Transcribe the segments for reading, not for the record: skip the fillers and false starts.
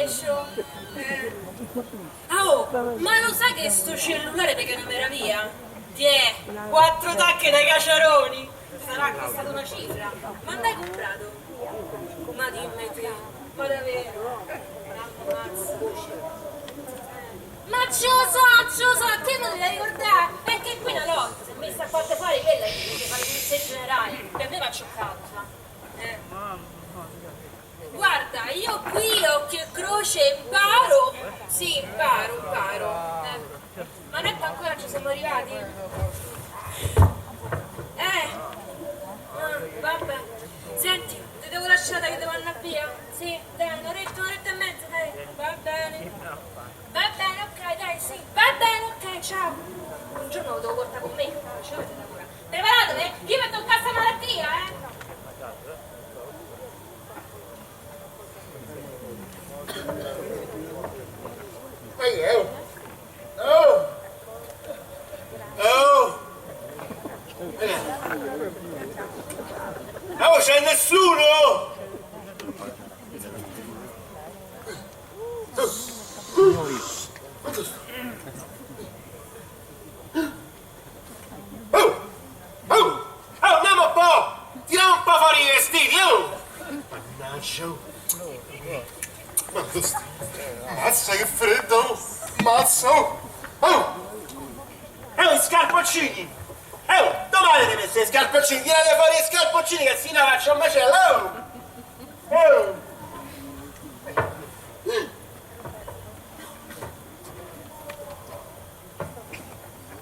pescio. Oh, ma lo sai che sto cellulare che è una meraviglia? Tiè, 4 tacche dai caciaroni. Sarà costata una cifra. Ma andai comprato? Ma dimmi te, ma davvero? Ma ce lo so, te non devi ricordare? Perché qui una lotta, se messa a parte fuori quella che deve fare il messaggio generale. Per me faccio causa. Guarda, io qui occhio e croce imparo. Sì, imparo. Ma non è che ancora ci siamo arrivati? Vabbè. Senti, ti devo lasciare che devo andare via? Sì, dai, un'oretta e mezza, dai. Va bene, ok, dai, sì. Va bene, ok, ciao. Un giorno lo devo portare con me, ci avete da curare. Preparatevi, io metto in cassa malattia, Oh, c'è nessuno! Andiamo un po'! Tiriamo un po' fuori i vestiti, Mannaggia! Ma tu stai? Mazza che freddo! Mazza! I scarponcini! Dove avete messo i scarponcini? Tirate fuori i scarponcini che si faccio un macello!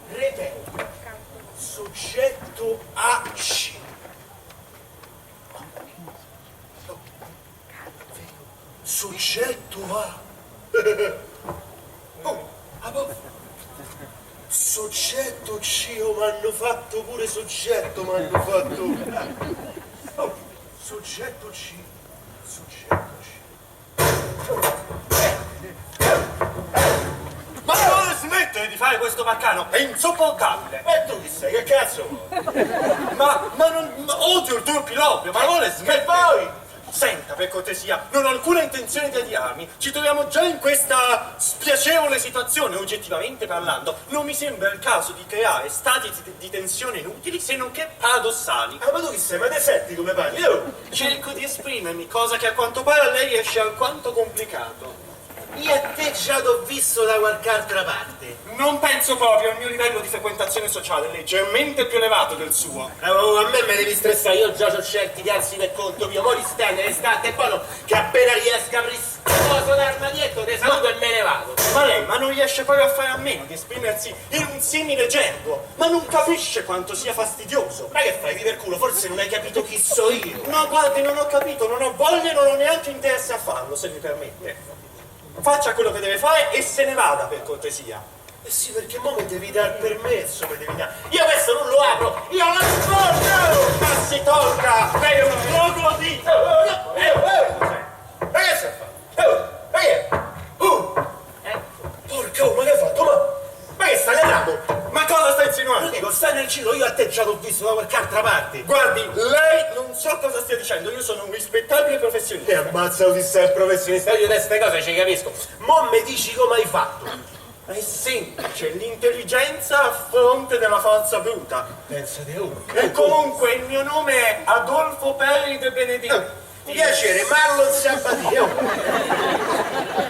Ripeto, soggetto AC. Soggetto A. Soggetto C, m'hanno fatto pure soggetto, m'hanno fatto. Soggetto C. Ma non smettere di fare questo baccano, è insopportabile. E tu chi sei? Che cazzo? ma odio il tuo pilopio, ma non smettere. Che vuoi? Senta, per cortesia, non ho alcuna intenzione di adiarmi. Ci troviamo già in questa spiacevole situazione, oggettivamente parlando. Non mi sembra il caso di creare stati di tensione inutili, se non che paradossali. Ma tu chi sei? Ma te senti come parli? Io cerco di esprimermi, cosa che a quanto pare a lei esce alquanto complicato. Io a te già t'ho visto da qualche altra parte. Non penso proprio, il mio livello di frequentazione sociale è leggermente più elevato del suo. A me devi stressare, io già ho certi versi del conto mio. Mori stendere, state buono, che appena riesca a risposo l'armadietto, te saluto e me ne vado. Ma lei, non riesce proprio a fare a meno di esprimersi in un simile gergo? Ma non capisce quanto sia fastidioso? Ma che fai, di per culo? Forse non hai capito chi so io. No, guardi, non ho capito, non ho voglia e non ho neanche interesse a farlo, se mi permette. Faccia quello che deve fare e se ne vada, per cortesia. Eh sì, perché mo mi devi dare il permesso, mi devi dare. Io questo non lo apro, io lo scordo! Ma si tolga! Lei è un troglodito! Ma che si fa? Ma che? Porca, ma che hai fatto? Ma che stai andando? Ma cosa stai insinuando? Lo dico, stai nel giro, io a te già l'ho visto da qualche altra parte. Guardi, lei non so cosa stia dicendo, io sono un rispettabile professionista. E ammazza di sé il professionista, io di queste cose ci capisco. Mo mi dici come hai fatto? È semplice, l'intelligenza a fronte della forza bruta. Pensate uno. E comunque il mio nome è Adolfo Perri De Benedetto. Piacere, Marlon Sabatino.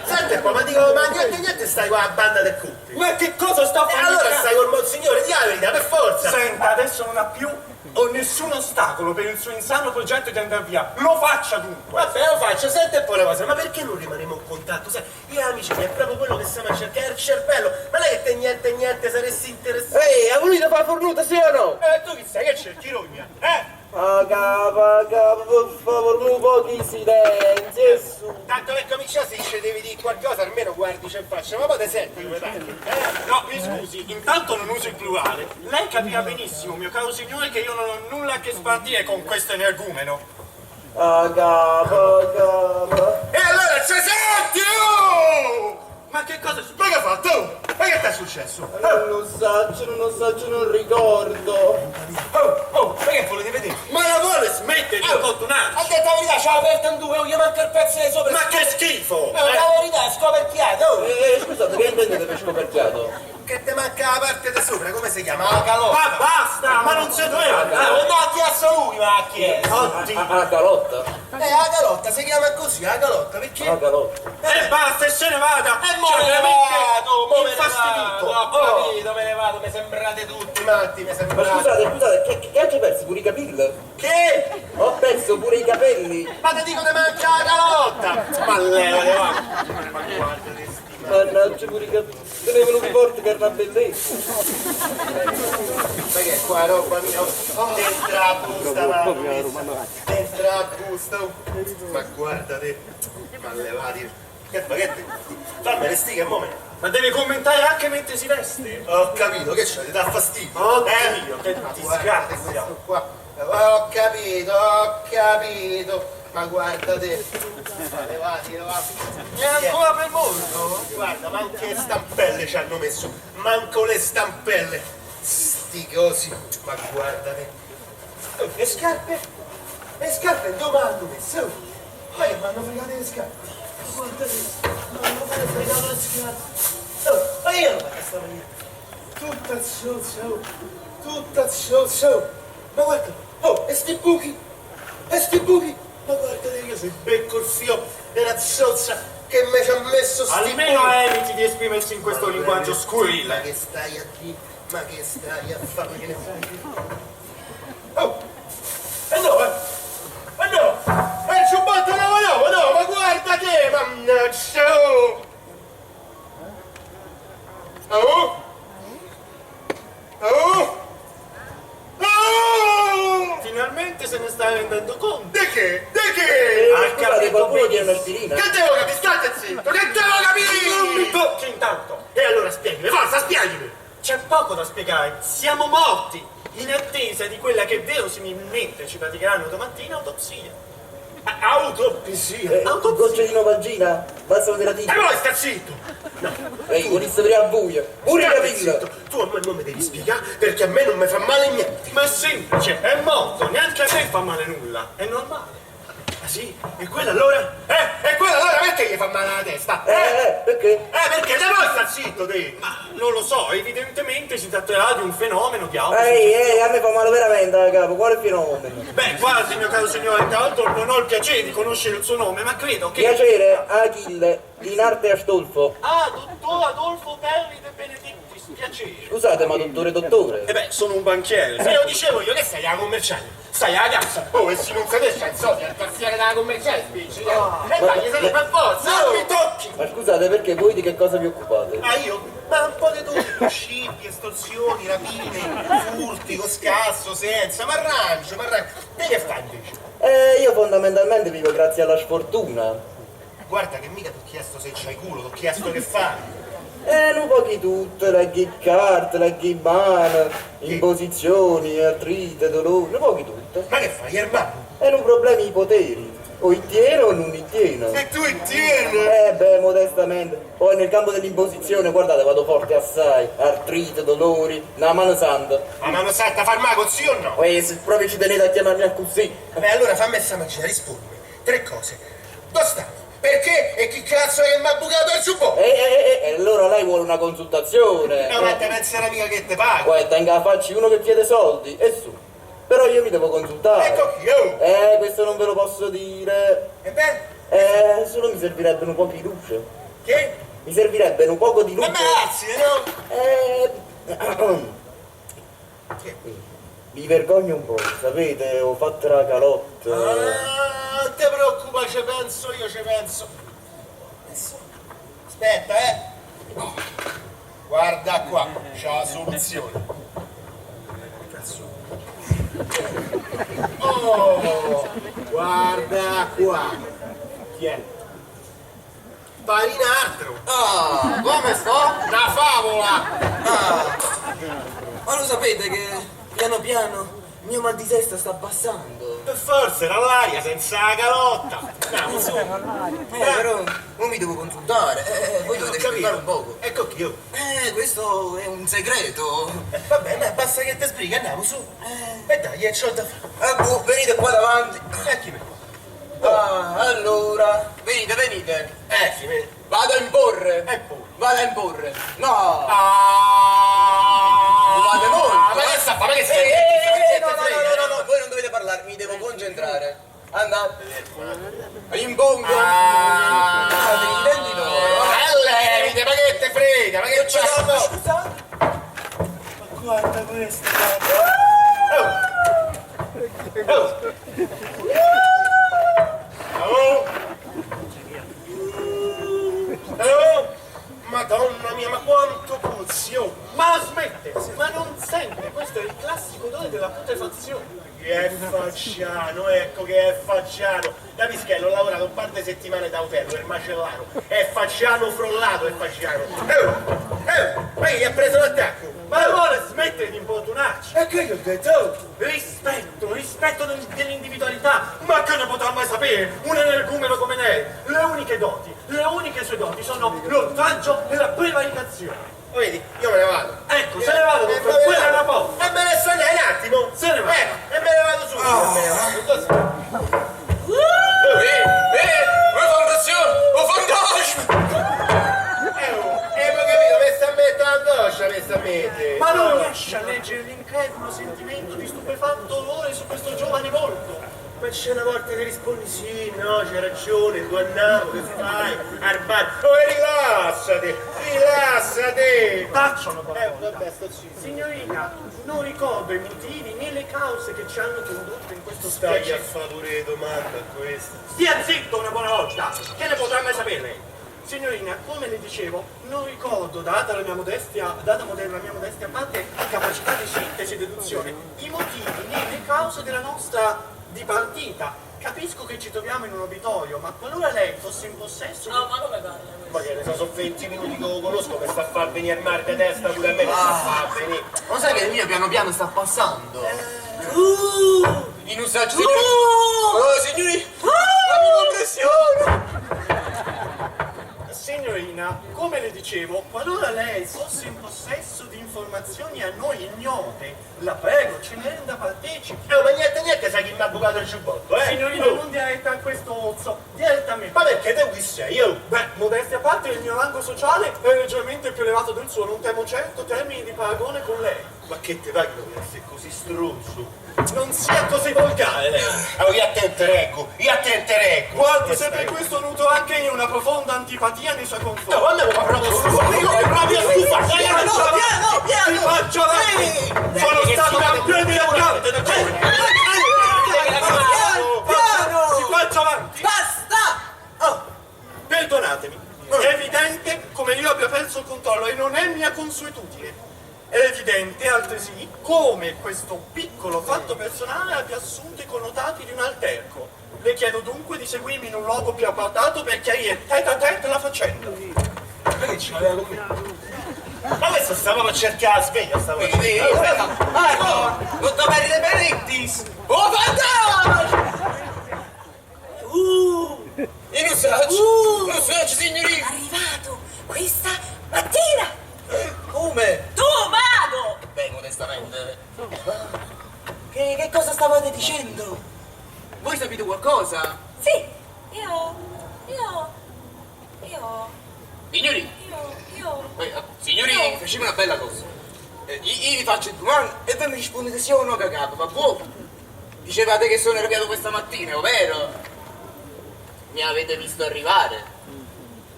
Senti un po', ma dico, ma niente stai qua a banda del cutti. Ma che cosa sta facendo? Allora stai col monsignore, di la verità, per forza. Senta, adesso non ha più o nessun ostacolo per il suo insano progetto di andare via. Lo faccia dunque. Vabbè, lo faccio, senti un po' una cosa, ma perché non rimaniamo in contatto? Sai, io amici, è proprio quello che stiamo a cercare, il cervello. Ma non è che te niente saresti interessato. Ehi, ha voluto fare fornuta, sì o no? Tu chi sei che cerchi rogna? Paga, per favore, un po' di silenzio. Tanto per cominciare se ci devi dire qualcosa, almeno guardi c'è in faccia, ma poi te senti come parli? No, mi scusi, intanto non uso il plurale. Lei capirà benissimo, mio caro signore, che io non ho nulla a che spartire con questo energumeno. Paga. E allora ci senti, Ma che cosa? Ma che hai fatto? Ma che ti è successo? Non lo so, non ricordo. Ma che volete vedere? Ma la vuole smettere di importunare? Ha detto la verità, c'ha aperta in due, io manca il pezzo di sopra. Ma che schifo! La verità, scoperchiato! Scusate, che intendete per scoperchiato? Che te manca la parte da sopra, come si chiama? La calotta! Ma basta, ma non si doveva! No, ha chiesto lui, ma ha chiesto! La calotta? La calotta, si chiama così, la calotta, perché? La calotta. Basta e se ne vada! Mo me ne vado, mo me ne infastidito! vado, ho capito, me ne vado, mi sembrate tutti matti, mi Ma sembrate. scusate, che hai perso pure i capelli? Che? Ho perso pure i capelli! Ma ti dico te manca la calotta! Ma levate, va! Ma guarda che stima! Mannaggia pure i capelli! Te ne venuti forti che è una bellezza! Ma che è qua roba mia? Dentro la busta, ma dentro la busta! Ma guarda te! Ma levati! Che baguette? Fammi le stighe, mo' Ma devi commentare anche mentre si veste! Ho capito, che c'è? Ti dà fastidio? Oddio, che Ma disgrazia. guarda questo qua. Ho capito. Ma guarda te. Levati. È ancora per molto? Guarda, ma anche le stampelle ci hanno messo. Manco le stampelle. Sti cosi. Ma guarda te. Oh, le scarpe? Le scarpe dove hanno messo? Ma che mi hanno fregato le scarpe? Guarda te. Mi hanno fregato le scarpe. Oh, ma io non la stavo lì. Tutta zozzo. Ma guarda, oh, e sti buchi, ma guarda io se becco il filo della zozza che me ci ha messo sti Almeno buchi. eviti di esprimersi in questo linguaggio Ma scurile! che stai a dire? Ma che stai a fare? Ma che ne fai? Oh, il giubbotto no, ma guarda te, mannaggia! Oh! Finalmente se ne stai rendendo conto! De che? Hai Scusate, capito qualcuno tiene benissimo. un'aspirina? Che devo capire? State zitto! Che devo Non mi capire? tocchi intanto! E allora spiegami, forza, spiegami! C'è poco da spiegare, siamo morti! In attesa di quella che verosimilmente ci praticheranno domattina autopsia. Autopsia! Un goccino vagina? Basta vedere la E tinta. poi sta zitto! Ehi, volesse vedere al buio. Pure i State capelli. zitto! Tu a me non mi devi spiegare perché a me non mi fa male niente! Ma è semplice, è morto, neanche a me fa male nulla, è normale. Ah sì? E quella allora? E quella allora perché gli fa male la testa? Perché? Perché te poi sta zitto te? Ma non lo so, evidentemente si tratterà di un fenomeno di Ehi, a me fa male veramente, capo, quale fenomeno? Beh, guardi, mio caro signore, tra l'altro non ho il piacere di conoscere il suo nome, ma credo che... Piacere, Achille, Linarte Astolfo. Ah, dottor Adolfo Terri De Benedictis, piacere. Scusate, ma dottore? Beh, sono un banchiere. Se lo dicevo io che sei alla commerciale, stai alla cassa. Oh, e se non sapessi il soldi al tassiere della commerciale, spingi. E dai, se ne per forza, non mi tocchi. Ma scusate, perché voi di che cosa vi occupate? Ma io? Ma un po' di tutto, scippi, estorsioni, rapine, furti, con scasso, senza, ma arrangio. Te che fai invece? Io fondamentalmente vivo grazie alla sfortuna. Guarda che mica ti ho chiesto se c'hai culo, ti ho chiesto che fai. Non pochi tutte, la gift card, la gift man, imposizioni, artrite, dolori, non pochi tutte. Ma che fai, Erbano? E non problemi i poteri. O ittiene o non ittiene. E tu tieni! Modestamente. Poi nel campo dell'imposizione, guardate, vado forte assai. Artrite, dolori, una mano santa. Ma mano santa farmaco, sì o no? Se proprio ci tenete a chiamarmi così. Vabbè, allora fammi questa magia, rispondimi. 3 cose. Dove stiamo? Perché? E chi cazzo è che mi ha bucato il giubbotto? E allora lei vuole una consultazione. No, ma te penserai mica che te pago. Poi tenga a farci uno che chiede soldi, e su. Però io mi devo consultare. Ecco qui, oh! Questo non ve lo posso dire. E beh, Solo mi servirebbe un po' di luce. che? Mi servirebbe un poco di Ma luce. mazzi, no? Mi vergogno un po', sapete, ho fatto la calotta. Ah, non ti preoccupare, ci penso. Aspetta, oh. Guarda qua, c'è la soluzione. Oh, guarda qua. Chi è? Parinastro. Ah, come sto? La favola. Ma lo sapete che piano piano il mio mal di testa sta abbassando? Per forza, era l'aria senza la calotta. Andiamo su. Però non mi devo consultare, voi dovete spiegare un poco. Ecco chi io. Questo è un segreto. Vabbè, ma basta che te spieghi, andiamo su. E dai, c'ho da fare. Venite qua davanti. Chi me? Ah, allora, venite, venite. Sì, vedi. Vado a imporre. Pure. Vado a imporre. No. Ah! Fate molto. Ma che sta? Ma che stai? No, voi non dovete parlare, mi devo concentrare. Andate. Impongo. Fate i denti d'oro. Levite, ma che te frega? Ma che c'è? Scusate. Guarda questo. Madonna mia, ma quanto puzio! Ma smette, ma non sente, questo è il classico odore della putrefazione. Che è facciano, ecco che è facciano. Da Pischello ho lavorato un par di settimane da hotel per macellaro. È facciano frullato, è facciano. Ma che gli ha preso l'attacco? Ma allora smette di importunarci. E che gli ho detto? Rispetto dell'individualità. Ma che ne potrà mai sapere un energumeno come lei? Le uniche sue doti sono l'oltraggio e la prevaricazione. Vedi, io me ne vado. Ecco, se ne vado, dunque, quella è la porta. E me ne sto lì un attimo. Se ne va. E me ne vado subito. Me ne vado. Ma capito, mi sta mettendo addosso, mi sta mettendo. Ma non riesce a leggere l'incredulo sentimento di stupefatto dolore su questo giovane volto. Ma c'è una volta che rispondi sì, no, c'hai ragione, tu annavo, che fai? Al bar. Oh, rilassati! Tacciano parole. Vabbè, sto zitto. Signorina, non ricordo i motivi né le cause che ci hanno condotto in questo Stai a specie. fare pure le domande a questo. Stia zitto una buona volta, che ne potrà mai sapere lei? Signorina, come le dicevo, non ricordo, data la mia modestia a parte, capacità di sintesi e deduzione, i motivi né le cause della nostra dipartita. Capisco che ci troviamo in un obitorio, ma qualora lei fosse in possesso di... ma come parla? Ma che ne so, sono 20 minuti che lo conosco, mi sta a far venire mal di testa pure a me, mi sta a far venire. Ma sai che il mio piano piano sta passando? In un saggio signori! Signori! La mia compressione! Signorina, come le dicevo, qualora lei fosse in possesso di informazioni a noi ignote, la prego, ce ne renda partecipi. Ma niente, sai chi mi ha bucato il giubbotto, Signorina, non diretta a questo ozzo, diretta a me. Ma perché te qui sei, io? Beh, modestia a parte, il mio rango sociale è leggermente più elevato del suo, non temo certo termini di paragone con lei. Ma che te paghi per essere così stronzo? Non sia così volgare lei. Allora, io a te reggo. Guardi, se per questo nutro anche io una profonda antipatia nei suoi confronti. No, a me mi fa proprio stufare, io mi proprio stufa. Ti faccio avanti! Sono stato campione di elegante da giovane! Si faccia avanti! Basta! Oh, perdonatemi, è evidente come io abbia perso il controllo e non è mia consuetudine. È evidente altresì come questo piccolo fatto personale abbia assunto i connotati di un alterco. Le chiedo dunque di seguirmi in un luogo più appartato per chiarire tête a tête la faccenda. Ma che ce l'aveva con me? Ma questo stava per cercare la sveglia, stava per Vedi? Ecco! Tutto bene le Benedictis! Oh, fantastico! In un saggio, signorina! Arrivato questa mattina! Come? Tu vado! Beh, modestamente. Che cosa stavate dicendo? Voi sapete qualcosa? Sì, io... Signori, Io... signori, facciamo una bella cosa. Io vi faccio il domande e voi mi rispondete sì o no cagato, ma voi dicevate che sono arrivato questa mattina, ovvero? Mi avete visto arrivare.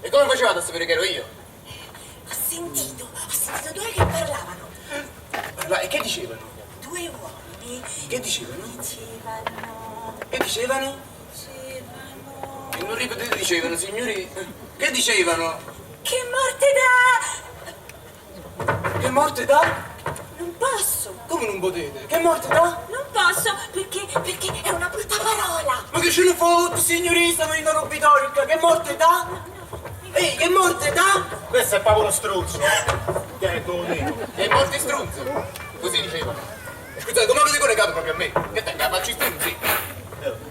E come facevate a sapere che ero io? Ho sentito due che parlavano. E che dicevano? Due uomini. Che dicevano? Dicevano... Che dicevano? E non ripetete dicevano, signori. Che dicevano? Che morte da... Che morte da? Non posso. Come non potete? Che morte da? Non posso perché è una brutta parola. Ma che ce ne fotte, signorina, venendo all'obitorio? Che morte da? Ehi, che morte da? Questo è proprio uno struzzo. Che Che morte strunzo. Così dicevano. Scusate, come avete collegato proprio a me? Che te, la faccio strunzi?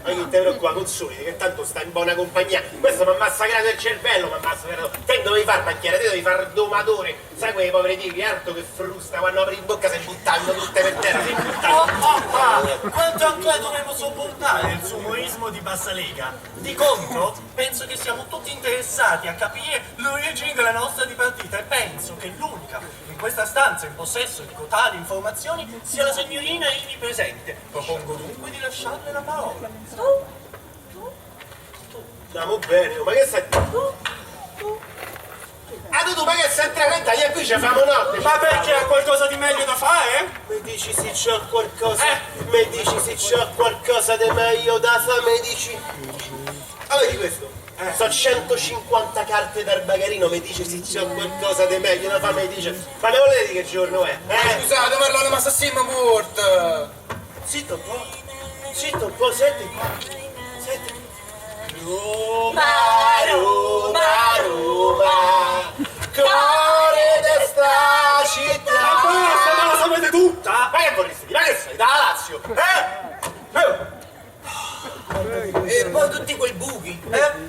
Ma chi te preoccupa, consoliti, che tanto sta in buona compagnia. Questo mi ha massacrato il cervello, mi ha massacrato. Te dovevi far banchiere, te dovevi far domatore. Sai quei poveri tipi, Arto che frusta, quando apri in bocca si buttando tutte per terra, si buttando. Quanto ancora dovremmo sopportare il suo umorismo di bassa lega? Di contro, penso che siamo tutti interessati a capire l'origine della nostra dipartita e penso che l'unica in questa stanza in possesso di tali informazioni sia la signorina ivi presente. Propongo dunque di lasciarle la parola. Stiamo bene, ma che sai? Ah, tu, ma che sei tremenda? Io qui ci famo notte. Ma perché ha qualcosa di meglio da fare? Mi dici se c'ho qualcosa, mi dici se c'ho qualcosa di meglio da fare, mi dici. Ah, vedi questo? So 150 carte dal bagarino, mi dice se c'ho qualcosa di meglio da fare, mi dice. Ma me volete dire che giorno è? Scusate, Marlone, ma Sassimo morto! Zitto un po', senti qua. Senti. Roma, cuore di sta città. Ma la sapete tutta? Ma che vorresti dire? Ma che sei? Da Lazio? E poi tutti quei buchi?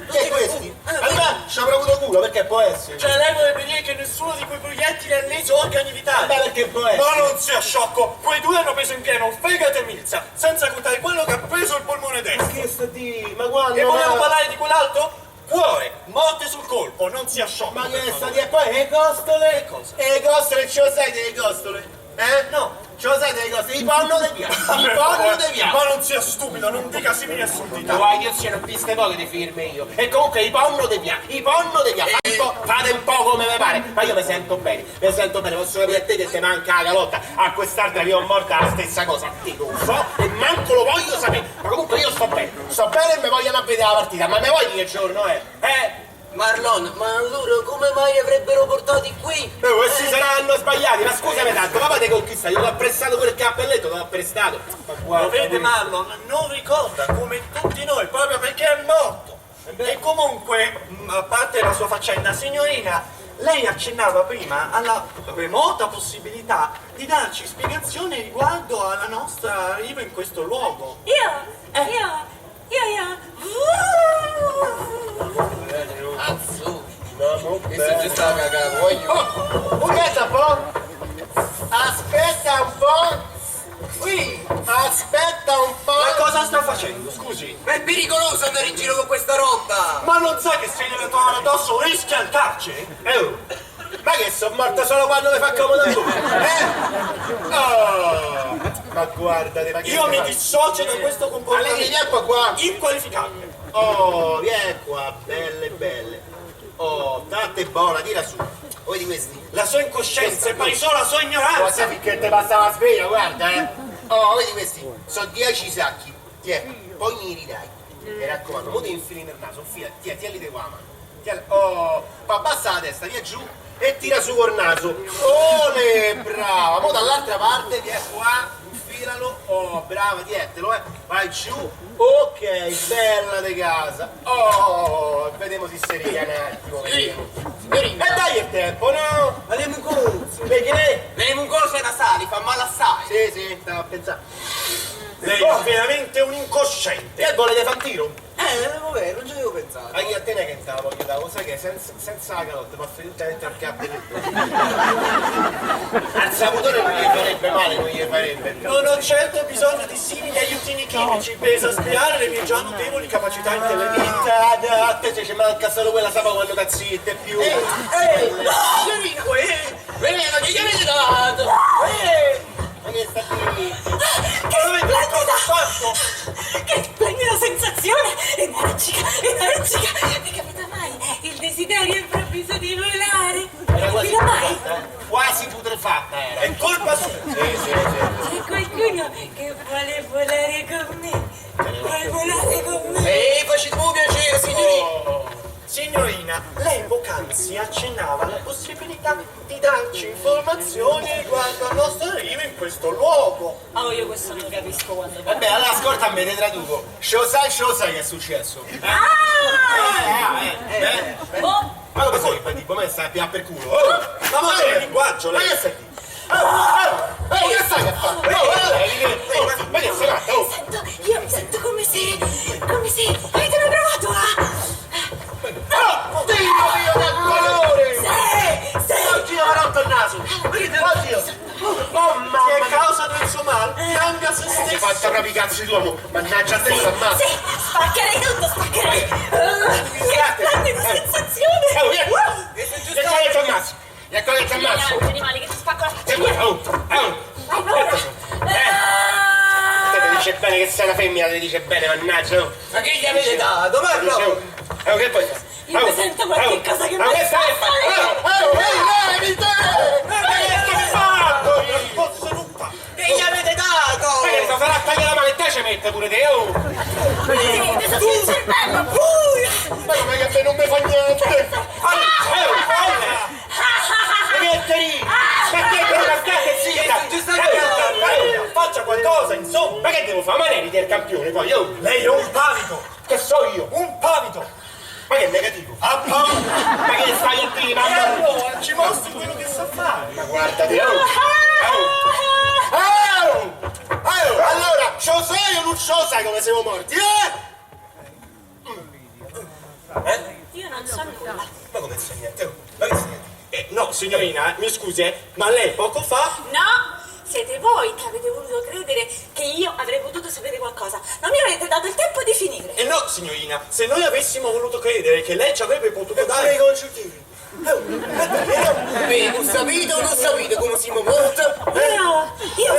Chi è questi? Allora ci avrà avuto culo, perché può essere. Cioè lei vorrebbe dire che nessuno di quei proiettili ha leso organi vitali? Beh, perché può essere. Ma non sia sciocco! Quei due hanno preso in pieno fegato e milza, senza contare quello che ha preso il polmone destro. Che sta di? Ma quando? E volevo parlare di quell'altro? Cuore, morte sul colpo, non sia sciocco. Ma per che sta favore. di? E poi le costole? Che cosa? E le costole, ce lo sai delle costole? No. Ce lo sai delle costole? I panno dei piatti. I panno dei piatti. Ma non sia stupido, non dica simili assurdità. Guai, io ce ne ho viste poche di firme io. E comunque i panno dei piatti. I panno dei piatti. Fate un po' come vi pare. Ma io mi sento bene. Posso capire a te che ti manca la calotta. A quest'altra che ho morta la stessa cosa. Ti lo so e manco lo voglio sapere. Ma comunque io sto bene. Sto bene e mi vogliono a vedere la partita. Ma me vuoi dire che giorno è? Marlon, ma allora come mai avrebbero portati qui? Questi saranno sbagliati, ma scusami tanto, ma poi ti conquista, io l'ho prestato quel cappelletto, l'ho prestato. Ma guarda, Lo vede Marlon, non ricorda come tutti noi, proprio perché è morto. E comunque, a parte la sua faccenda, signorina, lei accennava prima alla remota possibilità di darci spiegazioni riguardo alla nostra arrivo in questo luogo. Io. Azzu! Questo già sta cagando, voglio! Aspetta un po'! Aspetta un po'! Qui! Aspetta un po'! Ma cosa sta facendo, scusi? Ma è pericoloso andare in giro con questa roba! Ma non sai che se gliela trovano addosso rischia il carcere? Ma che sono morto solo quando mi fa comodo tu? Oh! Ma guardate, ma che Io mi fa? dissocio da questo Allegri, comportamento vieni un po' qua! inqualificabile. Oh, vieni qua, belle belle! Oh, date buona, tira su! Vedi questi? La sua incoscienza e poi solo la sua Ma ignoranza. sai che ti passa la sveglia, guarda, Oh, vedi questi? Sono 10 sacchi. Tiè, poi mi ridai. Mi raccomando, mo ti infili nel naso, tienili qua la mano. Oh, poi abbassa la testa, via giù e tira su col naso. Ole, brava. Mo dall'altra parte, vieni qua, infilalo. Oh, brava, tientelo, Vai giù. Ok, bella di casa. Oh, vediamo se si riviene un attimo. Signorina! E dai il tempo, no? Ma le mucose! Perché? Le mucose nasali fa male assai! Sì, stavo a pensare. Lei è veramente un incosciente. Che volete fare un tiro? Vabbè, non ci avevo pensato. Ah, io a te ne che te la voglio dare, sai che senza la calotta ma direttamente al capo al saputore non gli farebbe male, non gli farebbe. Non ho certo bisogno di simili aiutini chimici per esaspirare le mie già notevoli capacità intellettuali. A te ci manca solo quella sapa quando ti zitte più. Signorina, ma che gli avete dato? Ma che sta qui? Che splendida sensazione! Energica! Ti capita mai il desiderio improvviso di volare? Era quasi Capita mai? putrefatta, quasi putrefatta era. È colpa sua. Sì. C'è qualcuno che vuole volare con me? Vuole volare con me? Ehi, facci tu piacere, signorina! Oh. Signorina, lei poc'anzi accennava alla possibilità di darci informazioni riguardo al nostro arrivo in questo luogo. Oh, io questo non capisco quando Vabbè, allora ascolta a me, ti traduco. Ce lo sai che è successo? Oh, Ma come sei che tipo? Ma stai a per culo? Ma ma è il linguaggio, Ma lei. che stai qui? Che stai che fa? Ma che sei matta? io mi sento come se come sì? Avete mai provato a... Dio mio del colore! Sì! Oggi mi ha rotto il naso! Oddio! Oh mamma! Che causa del suo male? Cambia se stesso! Hai fatto proprio i cazzi d'uomo! Mannaggia a te, sta male! Sì! Spaccherei tutto, spaccherei! Che splendida sensazione! Che cosa ti ammazzo? Che cosa ti ammazzo? Gli animali che ti spacco la faccia! Vai, Allora! Te dice bene che sei una femmina, te dice bene, mannaggia! Oh. Ma che gli avete dato? Ma no! Che poi? Io mi sento qualche cosa che mi che sta Che gli avete dato? Ma che ti farà tagliare la mano e te ci mette pure te, oh! Vedete, sono il cervello! Ma come che a me non mi fa niente! Niente lì! Ma che non state zitta! Faccia qualcosa, insomma! Ma che devo fare? Ma lei ritiene il campione poi, oh! Lei è un pavido! Che so io? Un pavido! Ma che è negativo? Ah, pavido! Ma che stai a dire, mamma? E allora ci mostri quello che sa fare! Ma guardate, oh! Allora, ce lo sai o non ce lo sai come siamo morti, Io non so nulla. Ma come sai niente? Oh, ma che sai niente? No, signorina, mi scusi, ma lei poco fa... No! Siete voi che avete voluto credere che io avrei potuto sapere qualcosa. Non mi avete dato il tempo di finire. no, signorina, se noi avessimo voluto credere che lei ci avrebbe potuto dare i consultivi. Beh, non sapete o non sapete come siamo morti? Io...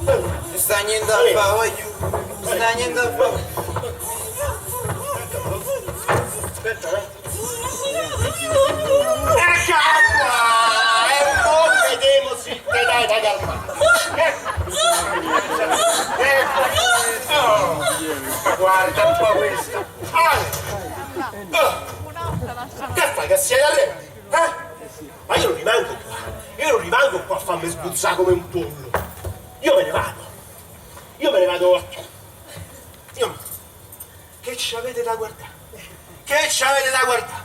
Non sta niente a fare, voglio. Non sta niente a fare. Aspetta, Eccola qua! E non vediamo se te dai da calmare. Guarda un po' questa. Che fai, che sei allergico? Ma io non rimango qua. Io non rimango qua a farmi sbuzzare come un pollo. Io me ne vado. Io me ne vado. Che ci avete da guardare? Che ci avete da guardare?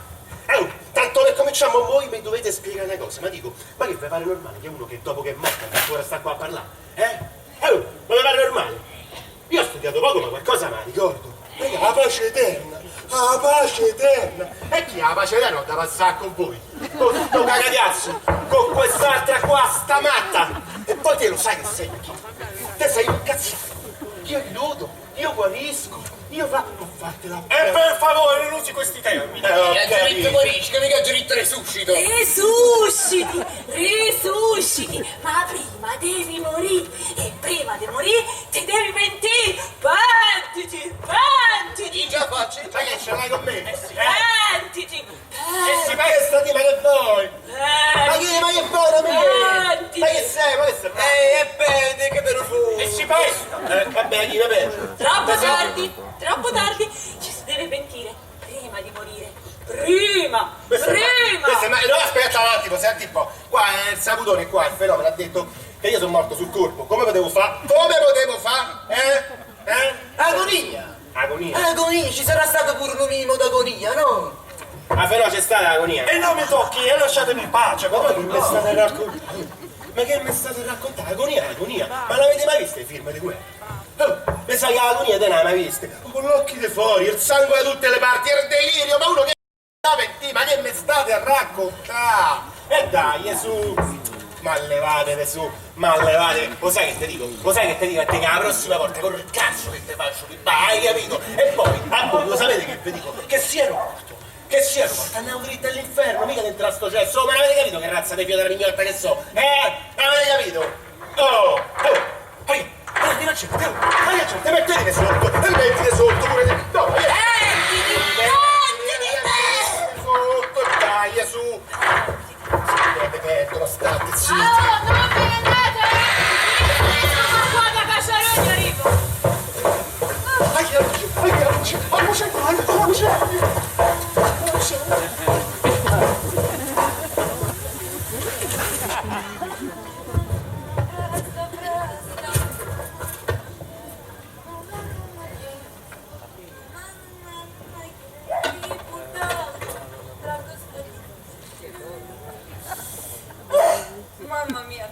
Tanto per cominciamo voi mi dovete spiegare una cosa. Ma dico, ma che vi pare normale che uno che dopo che è morto ancora sta qua a parlare? Ma vi pare normale? Io ho studiato poco ma qualcosa mi ricordo. La pace eterna! La pace eterna! E chi ha la pace eterna da passare con voi? Con tutto cagadiazzo! Con quest'altra qua, sta matta! E poi te lo sai che sei chi? Te sei un cazzato! Io aiuto, io guarisco, io non fartela. E per favore non usi questi termini! Che diritto guarisci, che mica diritto resuscito! Risusciti, risusciti, ma prima devi morire e prima di morire ti devi pentire, pentiti, pentiti, Chi già faccio? Ma che ce l'hai con me? pentiti, E si pestati, ma che vuoi? Ma che vuoi da me? Ma che sei? Ma che sei? E bene, che te lo fu! E si pesta! Va bene, va bene. troppo tardi, ci si deve pentire prima di morire, prima, Ma no, aspetta un attimo, senti un po'. Qua è il Savutone, qua il fenomeno ha detto che io sono morto sul corpo. Come potevo fare? Come potevo fare? Agonia! Agonia. Agonia, ci sarà stato pure un minimo d'agonia, no? Ma però c'è stata l'agonia. E non mi tocchi, e lasciatemi in pace, Ma voi che mi state a raccontare? Ma che mi state a raccontare? Agonia, agonia. Ma l'avete mai visto i film di guerra? Mi sa che l'agonia te non l'hai mai vista. Con gli occhi di fuori, il sangue da tutte le parti, il delirio, ma uno che ma che mi state a raccontare? E dai, su. Ma levatevi su, ma levatevi. Lo sai che ti dico? Lo sai che ti dico? Che la prossima volta con il cazzo che ti faccio di hai capito? E poi, a voi lo sapete che vi dico? Che siano morto. Che siano morto, andiamo dritti all'inferno, mica dentro a sto cesso. Ma avete capito che razza di pietra mignotta che so? Avete capito? Oh! Guardi, non c'è, te mettete sotto, e mettete sotto pure te. No, sotto, dai, su. Guardate che state zitti. Oh, non ve ne andate! Sono qua da Casarogno, Rico! La luce. Mamma mia,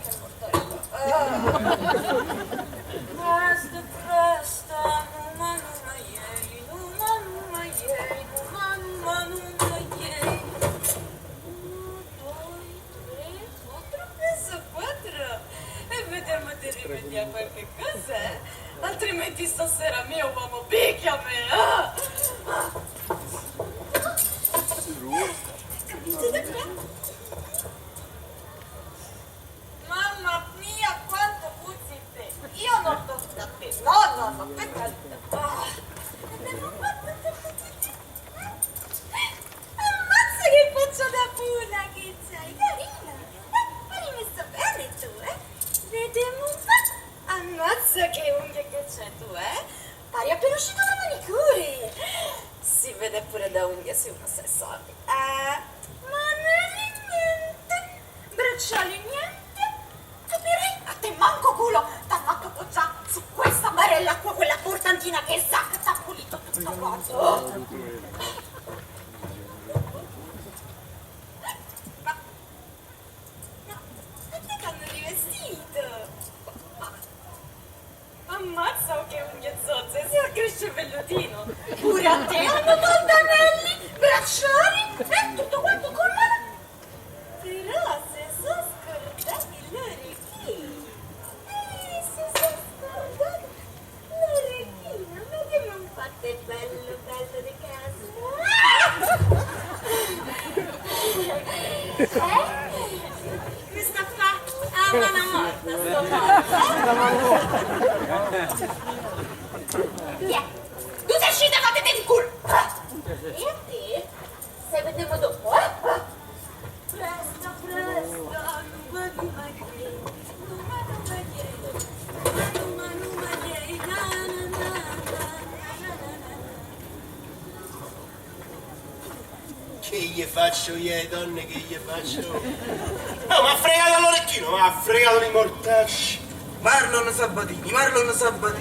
altrimenti stasera mio uomo picchia me. Ah. Mamma mia, quanto puzzi te! Io non do da te! No, per carità! Ammazza che faccia da pula che c'hai, carina! Hai messo bene tu, Vediamo un po'! Ammazza che unghie che c'hai tu, Pari appena uscito la manicure! Si vede pure da unghie se uno se sa. Ma non è niente! Bracciali niente! Capirai? A te manco culo! T'ha fatto già su questa barella qua, quella portantina che sa che t'ha pulito tutto quanto! Ma a te t'hanno rivestito! Ammazza che unghie zozze, si accresce il vellutino! Pure a te hanno tolto anelli, bracciali e tutto quanto con la... Però se sono scordati l'orecchino, se sono scordati l'orecchino, vedi non fate bello di casa. Questa fa a mano morta, Via, tu sei uscita, fate il culo! E a te? Se vediamo dopo, Presto, non vado mai qui, non vado mai Che gli faccio io, donne, che gli faccio? Oh, ma ha fregato l'orecchino, ma ha fregato i mortacci. Marlon Sabatini.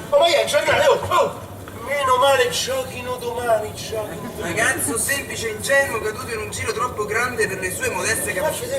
Oh, ma che è il giornale? Oh! Meno male giochino domani, giochino domani. Ragazzo semplice e ingenuo caduto in un giro troppo grande per le sue modeste capacità.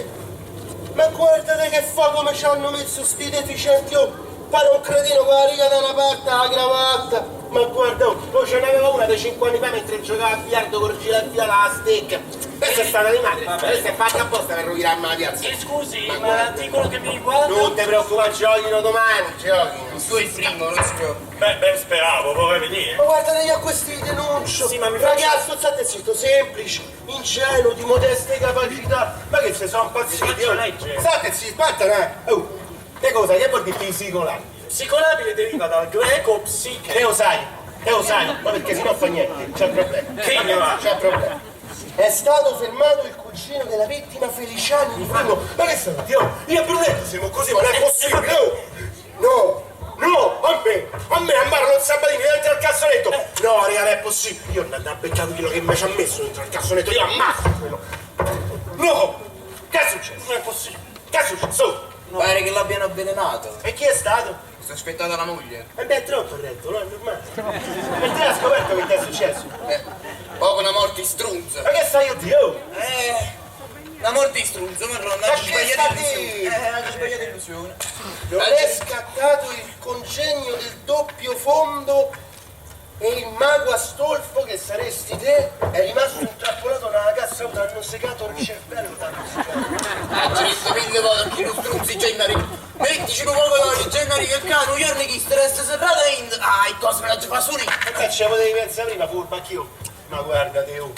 Ma guardate che fa come ci hanno messo sti deficienti, oh! Pare un cretino con la riga da una parte alla cravatta. Ma guarda, oh, ce n'aveva una dei 5 anni fa mentre giocava a biliardo con Giletti alla stecca. Questa è stata di madre, questa è fatta apposta per rovinarmi la piazza. Scusi, ma guarda, l'articolo che mi riguarda... non ti preoccupare, giochino domani, giochino. Tu il primo, non si preoccupa. Beh, ben speravo, vorrei venire. Ma guardate che a questi denuncio. Sì, ma mi ragazzo, state zitto, semplice, ingenuo, di modeste capacità. Ma che se sono impazziti? faccio leggere. State zitto, aspetta, Oh, che cosa? Che vuol dire psicolabile? Psicolabile deriva dal greco psiche. Te lo sai, ma perché sennò fa niente, c'è problema. Che ne va? C'è problema. È stato fermato il cugino della vittima Feliciani di Primo. Ma che sta io? Io per detto siamo così, ma non è possibile. No, a me ammarono il Sabatini dentro al cassonetto. No, raga, non è possibile. Io non ho beccato quello che mi ci ha messo dentro al cassonetto, io ammazzo quello. No! Che è successo? Non è possibile. Che è successo? Pare che l'abbiano avvelenato. E chi è stato? Sto aspettando la moglie. E beh, è troppo corretto, no? È normale. E te l'ha scoperto che ti è successo? Poco una morte strunza. Ma che sai oddio? La morte di struzzo, Marlon, Ma ha che sbagliato sta illusione. Ha sbagliato illusione. Non è scattato il congegno del doppio fondo e il mago Astolfo, che saresti te, è rimasto intrappolato nella cassa auto, hanno segato il cervello, t'hanno segato. Ci visto 1000 volte che non strunzi Gennari. Mettici un poco d'olio, Gennari, che cano, io chi stress serrata in... Ah, il coso me la fa su lì. E che ce lo potevi pensare prima, furba, anch'io. Ma guarda te, oh.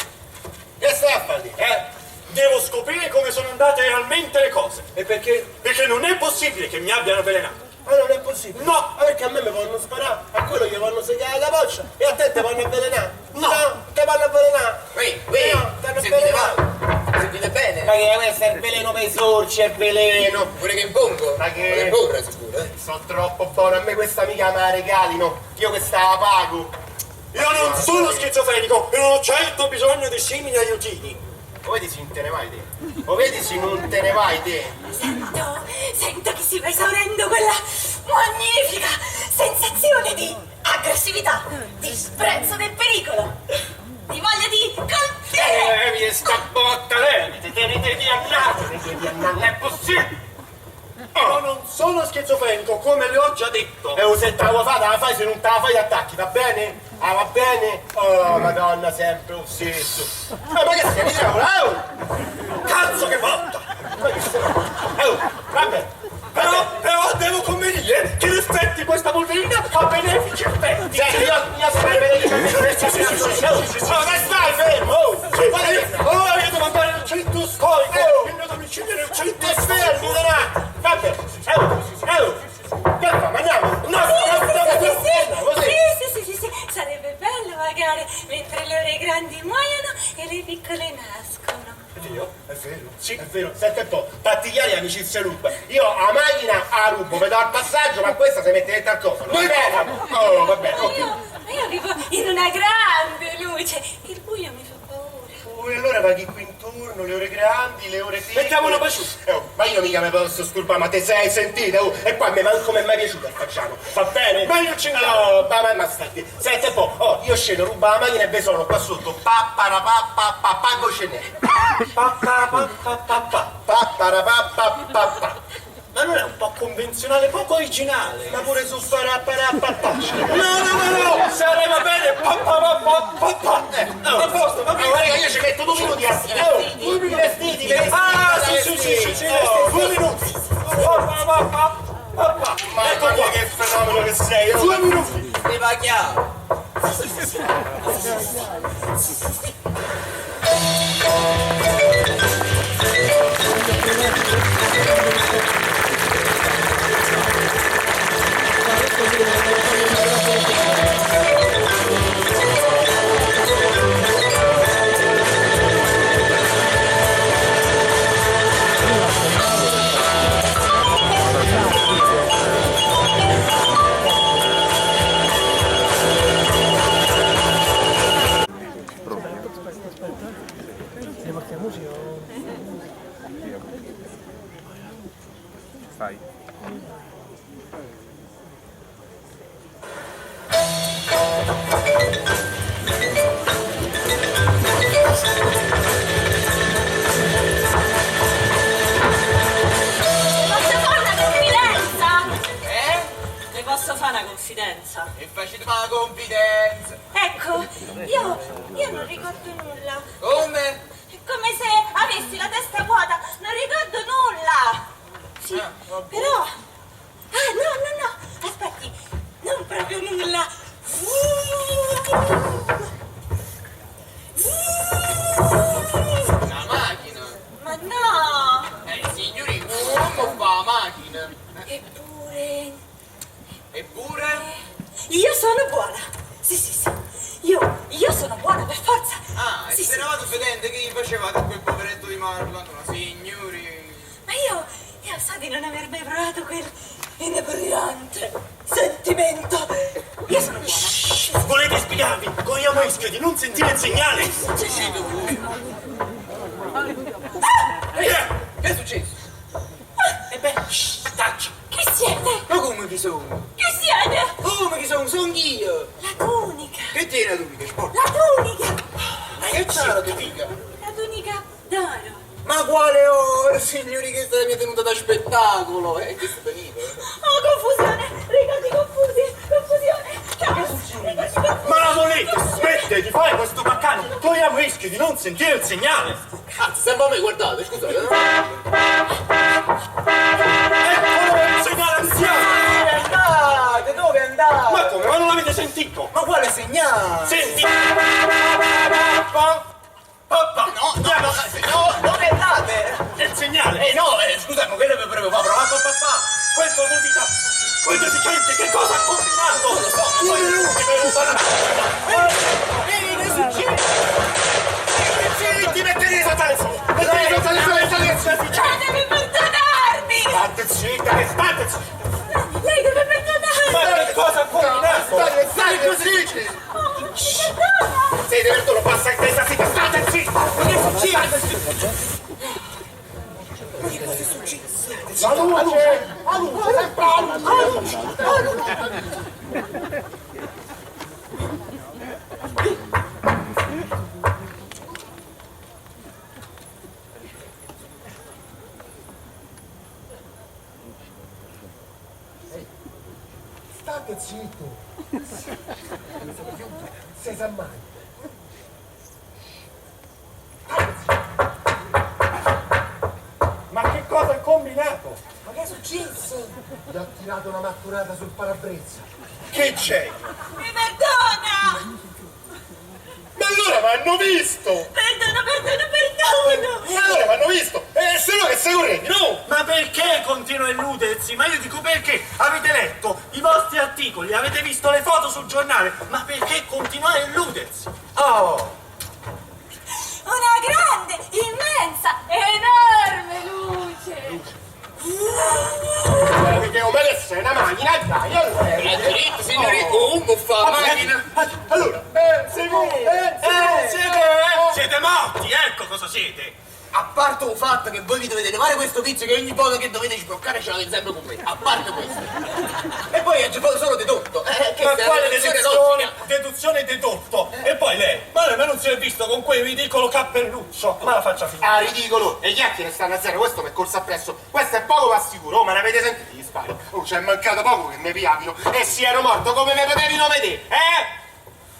Che stai a fare, Devo scoprire come sono andate realmente le cose. E perché? Perché non è possibile che mi abbiano avvelenato. Ma non è possibile. No. Ma perché a me mi vanno sparare, a quello gli vanno segare la capoccia e a te ti vanno avvelenare. No. Ti vanno avvelenare. No, t'hanno sentite avvelenato. Sentite bene? Ma che questo è il veleno per i sorci, è il veleno. Pure che impongo? Ma che- Che imporre sicuro, Sono troppo buono, a me questa mica me la regalino. Io questa la pago. Io non sono schizofrenico e non ho certo bisogno di simili aiutini. O vedi se non te ne vai te. O vedi se non te ne vai te. Sento che si va esaurendo quella magnifica sensazione di aggressività, di sprezzo del pericolo, di voglia di colpire. Mi sta botta lei. Devi andare. Non è possibile. Io non sono schizofrenico, come le ho già detto. E se te la fai, te la fai, se non te la fai attacchi, va bene? Ah, va bene? Oh, madonna, sempre lo stesso. Ma che stai dicendo? Cazzo che botta! Vabbè. Però devo convenire che in effetti questa polverina ha benefici effetti. Io? È vero? Sì. È vero. Senti un po', pattigliare amicizia ruba. Io a macchina a rubo, vedo al passaggio, ma questa si mette dentro al cofano. Va bene? Oh, va bene, ok. Io vivo in una grande luce. Il buio mi fa paura. E allora vaghi qui intorno, le ore grandi, le ore piccole. Mettiamo una paciuta. Ma io mica mi posso sturbare, ma te sei sentita? Oh, e qua mi manco mi è mai piaciuta facciamo. Va bene? Ma io ci No, ma stai. Senti un po', oh, io scendo, rubo la macchina e vi sono qua sotto. Pago ce n'è. Papparapapapappa. Ma non è un po' convenzionale, poco originale. Ma pure su parapparapapà. No, saremo bene. A posto, va bene. Io ci metto 2 minuti a stile. 2 minuti vestiti. Ah, sì, 2 minuti. Ma ecco qua che fenomeno che sei. 2 minuti. Mi va chiaro. Le posso fare una confidenza? E facete una confidenza. Ecco, io non ricordo nulla. Come? È come se avessi la testa vuota, non ricordo nulla. Sì, vabbè. però... Ah, no, aspetti, non proprio nulla. Una macchina. Ma no! Signori, come fa la macchina? Eppure... Eppure? Io sono buona. Sì. Io sono buona per forza. Ah, sì, e se eravate vedente che gli facevate a quel poveretto di Marla? Signori... Ma io so di non aver mai provato quel inebriante sentimento. Io sono buona. Volete spiegarvi? Corriamo rischio di non sentire il segnale. Che è successo? E beh, tacci. Chi siete? Ma come chi sono? Chi siete? Come chi sono? Sono io! La tunica. Che tiene la tunica, sporco? La tunica. Ma che c'è la tunica? La tunica d'oro. Ma quale ora, signori, che mi è tenuta da spettacolo? Che sto venendo? Oh, confusione. Ricordi confusione. Ciao. Ricordi confusione. Ma la volete? Smette di fare questo baccano. Corriamo rischio di non sentire il segnale. Ah, sembra a me, guardate, scusate. Eccolo il segnale anziano. Dove andate? Ma come? Ma non l'avete sentito? Ma quale segnale? Senti. No, dove andate? È il segnale. Scusate, ma quello è proprio papà. Questo novità. Quello si sente che cosa ha combinato. Non lo so. 2 minuti per un parlare. Ehi, che succede? Ti mettete di saltare su. Deve perdonarmi. State zitta, che state zitta. Lei deve perdonarmi. Ma che cosa ha combinato? Stai così. Sei divertito, passa in testa, state zitta. Ma che succede? La luce! La luce, sempre la luce! State zitto! Se sa mai! Ma che cosa ha combinato? Ma che è successo? Gli ho tirato una matturata sul parabrezza. Che c'è? Mi perdona. Ma allora mi hanno visto! Perdono. Ma allora mi hanno visto! E se no che sei corretti, no? Ma perché continua a illudersi? Ma io dico perché? Avete letto i vostri articoli, avete visto le foto sul giornale, ma perché continuare a illudersi? Oh! Una grande, immensa, come fa la macchina? Allora, siete morti, ecco cosa siete. A parte il fatto che voi vi dovete levare questo vizio che ogni volta che dovete sbloccare ce l'avete sempre con me. A parte questo. E poi oggi poi solo dedotto. Che Ma sia quale deduzione deduzione? logica. Deduzione dedotto. E poi lei? Ma non si è visto con quel ridicolo cappelluccio. Ma la faccia finita. Ah, ridicolo! E gli chiacchiere stanno a zero, questo mi è corso appresso. Questo è poco ma sicuro, oh, ma ne avete sentiti gli spari? Oh, c'è mancato poco che mi piavino. E si ero morto come me potevi non vedere, eh?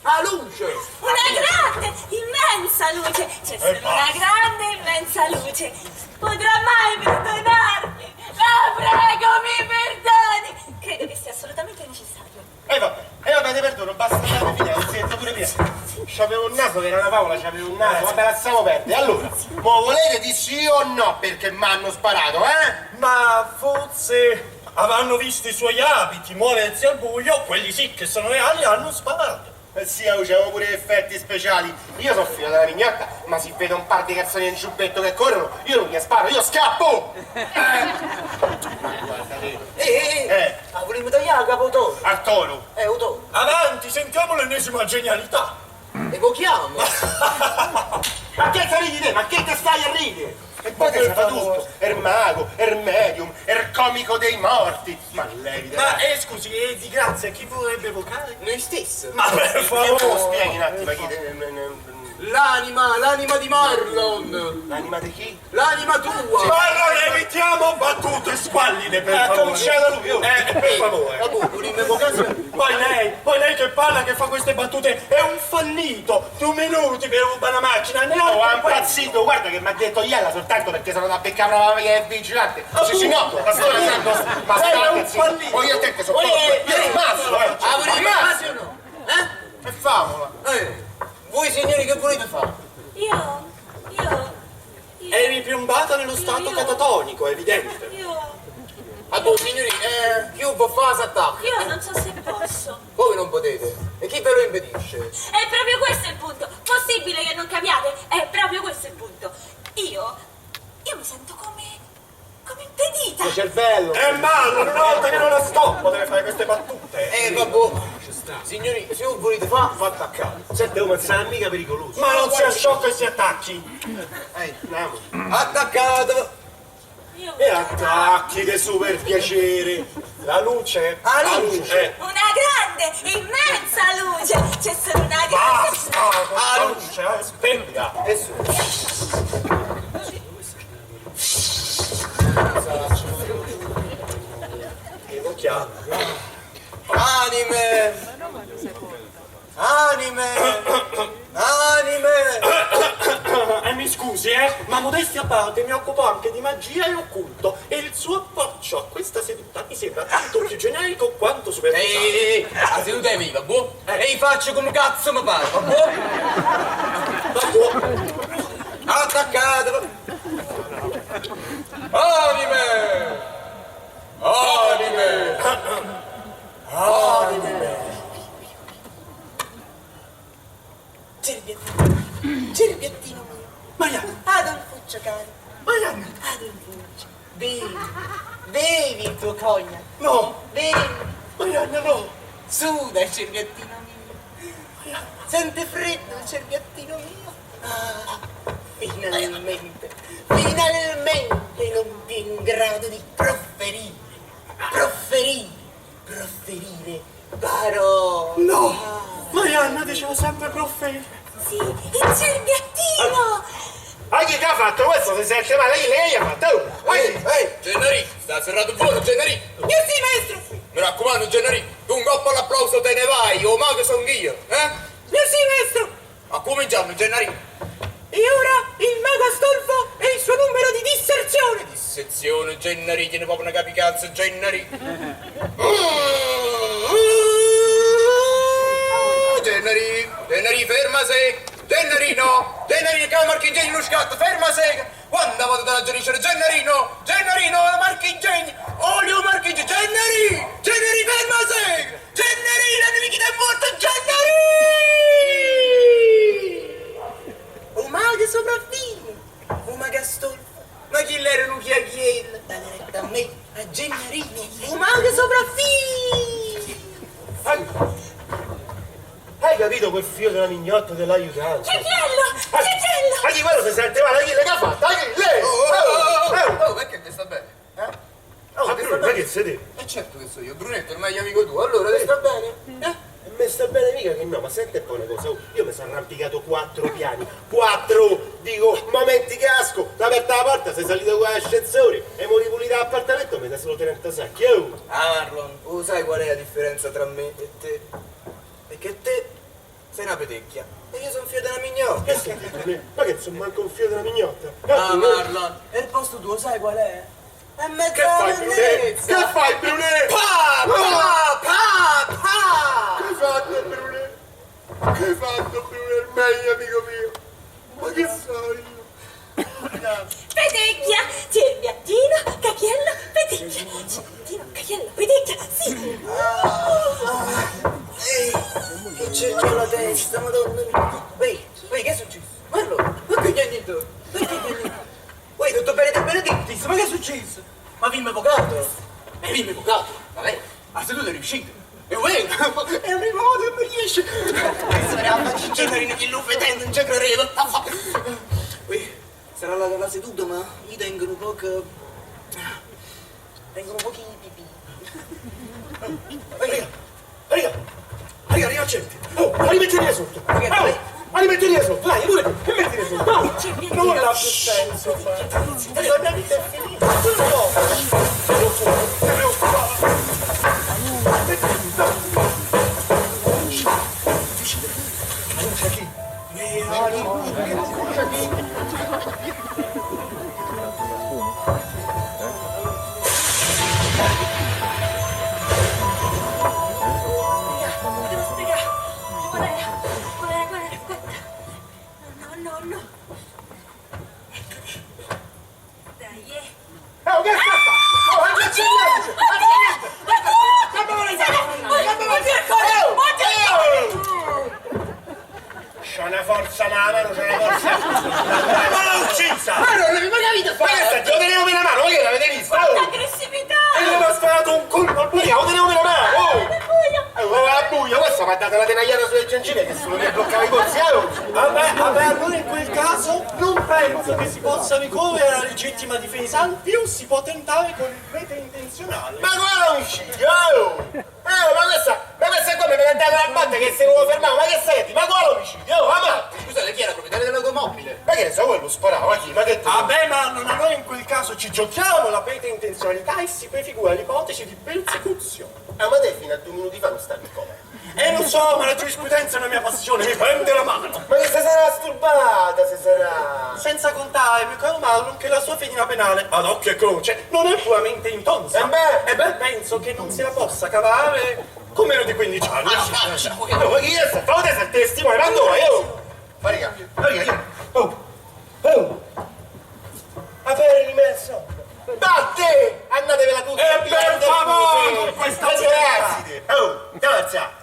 La luce! Una grande, immensa luce. C'è solo una grande, immensa luce. Potrà mai perdonarmi? La prego, mi perdoni. Credo che sia assolutamente necessario. E vabbè, te perdono, basta andare via, sento pure via. C'avevo un naso che era una favola, c'avevo un naso, vabbè, lasciamo perdere. Allora, mo volete di sì o no perché mi hanno sparato, eh? Ma forse avranno visto i suoi abiti muoversi al buio, quelli sì che sono reali hanno sparato. Eh sì, c'avevo pure effetti speciali. Io sono figlio della mignotta, ma si vede un par di cazzoni in giubbetto che corrono, io non gli sparo, io scappo! Ah, volevo tagliare la capotone. Al toro! Un toro. Avanti, sentiamo l'ennesima genialità. Evochiamo. Ma che ridi te? Ma che te stai a ridere? E poi che fa tutto? Er mago, er medium, er comico dei morti. Ma lei Ma scusi, di grazia, chi vorrebbe evocare? Noi stessi. Ma per me lo favore. spieghi un attimo chi L'anima di Marlon. l'anima di chi? L'anima tua. Ma non evitiamo battute squallide, per favore. cominciare da lui, oh. Per favore. Vabbè, volevo evocare. Poi lei che parla, che fa queste battute, è un fallito. 2 minuti per rubare una macchina, neanche Oh, ha quello. impazzito, guarda che mi ha detto iella soltanto perché sono da beccare prova che è vigilante. Sì, no, ma sto ma Lei è un stai fallito. Oh, io a te che sono io rimasto, Ah, volevo evocare o no? E famola. Voi signori che volete fare? Io. Eri piombata nello stato catatonico, è evidente. Allora, signori, chi può fare l'attacco? Io non so se posso. Come non potete? E chi ve lo impedisce? È proprio questo il punto. Possibile che non capiate? È proprio questo il punto. Io mi sento come impedita. Il cervello. È male, una volta che non la stoppo deve fare queste battute. Vabbè. Signori, se voi volete fare, Fa attaccare. Senti, ma non sarà mica pericoloso. Ma non sia sciocco e si attacchi. Andiamo. attaccato. E attacchi, che super piacere. La luce. La luce. Una grande, immensa luce. C'è solo una grande. Basta con la luce, spenga. Evochiamo. Anime. Mi scusi, ma modestia a parte, mi occupo anche di magia e occulto. E il suo approccio a questa seduta mi sembra tanto più generico quanto superficiale. La seduta è viva, boh. E faccio come cazzo mi pare, boh. Attaccato. Cerbiattino mio. Marianna, Adolfuccio caro. Marianna, Adolfuccio. Bevi il tuo cognac. no, Bevi. Marianna, no. Suda il cerbiattino mio. Sente freddo il cerbiattino mio. Finalmente non più in grado di profferire parole. No, Marianna diceva sempre profeti. Sì, il cerbiattino. Ma chi ti ha fatto questo? Si sente male? Lei ha fatto? Gennari, sta serrato fuori, Gennari. Sì, maestro. Mi raccomando, Gennari, tu un coppo all'applauso te ne vai, o mago son io, Sì, maestro. Ma cominciamo, Gennari. E ora il mago Astolfo e il suo numero di disserzione. Dissezione, Gennari, tiene proprio una capicazzo, Gennari. Gennari, fermase. Gennarino, che marchingegno lo scatto, fermase. Quando vado dalla Genisce, Gennarino, la marchingegno, olio marchingegno, Gennari, fermase. Gennari, la nemica è morta, Gennari. Un mago sopravvive. Un mago Astolfo. Ma chi l'erano chiacchiere? Dà retta a me, a Gennarino. Un mago sopravvive. capito quel figlio della mignotta dell'aiutante? Cacchiello! Ma di quello si sente male, chi le ha fatto? Lei! Oh, perché te sta bene? Ma Bruno, ma che sei te? E certo che so io, Brunetto, ormai è amico tuo, allora te sta bene? E me sta bene mica che no, ma senti un po' una cosa, io mi sono arrampicato 4 piani, 4! Dico, ma metti casco, ti aperta la porta, sei salito con l'ascensore e mo ripulito l'appartamento, mi dai solo 30 sacchi, oh! Ah, Marlon, tu sai qual è la differenza tra me e te? È che te sei una petecchia e io sono figlio della mignotta. Che stai dicendo? Ma che sono manco un figlio della mignotta? Ah, Marlon, e il posto tuo sai qual è? È mezzo Che fai, Brunè? Che fai, Brunè? Che hai fatto, Brunè? Che hai fatto, Brunè? Meglio, amico mio! Ma che so io? Petecchia! Cerbiattino, cacchiello, petecchia! Cerbiattino, cacchiello, petecchia! Sì! Ehi, che c'è già la testa, madonna mia. Ehi, che è successo? Marlon, ma che niente? Perché niente? Uè, tutto bene te benedettis, ma che è successo? Ma vi mi vocato? Vi mi vocato? Vabbè, a seduta è riuscito. E uè, è un modo che non riesce. Sarà in genere che lo vedendo, non ci credevo. Uè, sarà la seduta, ma gli tengono poco... Tengono pochi pipì. Raga, gente! Oh, ma rimettili sotto! Ma rimettili sotto! Dai, pure tu! E mettili sotto! No! Non l'ha più senso! La mia vita è finita! Non ti preoccupare! Devo spiegare! Qual era? Aspetta! No! Dai, Oh, che sta? Oh, anche c'è niente! C'è una forza nella mano, c'è una forza! Ma l'ho uccisa! Ma non l'avevi mai capito Ma che sta? Te lo tenevo nella mano, ma che l'avete vista? Oh! aggressività! E non mi ha sparato un colpo al buio, lo tenevo nella mano! Oh, la buia, questa mi ha dato la tenagliata sulle gengive che sono che bloccava i polsi, Vabbè, allora in quel caso non penso che si possa ricorrere alla legittima difesa, al più si può tentare con il rete intenzionale. Ma quale omicidio? Ma questa qua mi è andata la batta che se lo fermavo, ma che senti? Ma quale omicidio? Oh, ma Scusate, chi era il proprietario dell'automobile? ma che ne so, quello sparava, ma chi? Ma che te? Vabbè, ma noi in quel caso ci giochiamo la rete intenzionalità e si prefigura l'ipotesi di persecuzione. Ma te fino a 2 minuti fa non stavi in coma. Lo so, ma la giurisprudenza è una mia passione, mi prende la mano. Ma che se sarà sturbata, se sarà... Senza contare, mio caro Marlon, che la sua fedina penale, ad occhio e croce, non è puramente intonsa. E beh, Penso che non se la possa cavare con meno di 15 anni. ma chi è sta? Fate se testimone, ma dove? Ma raga, io... Avere rimesso! Batte! Andatevela tutti! E per favore, con questa grazie! Danza!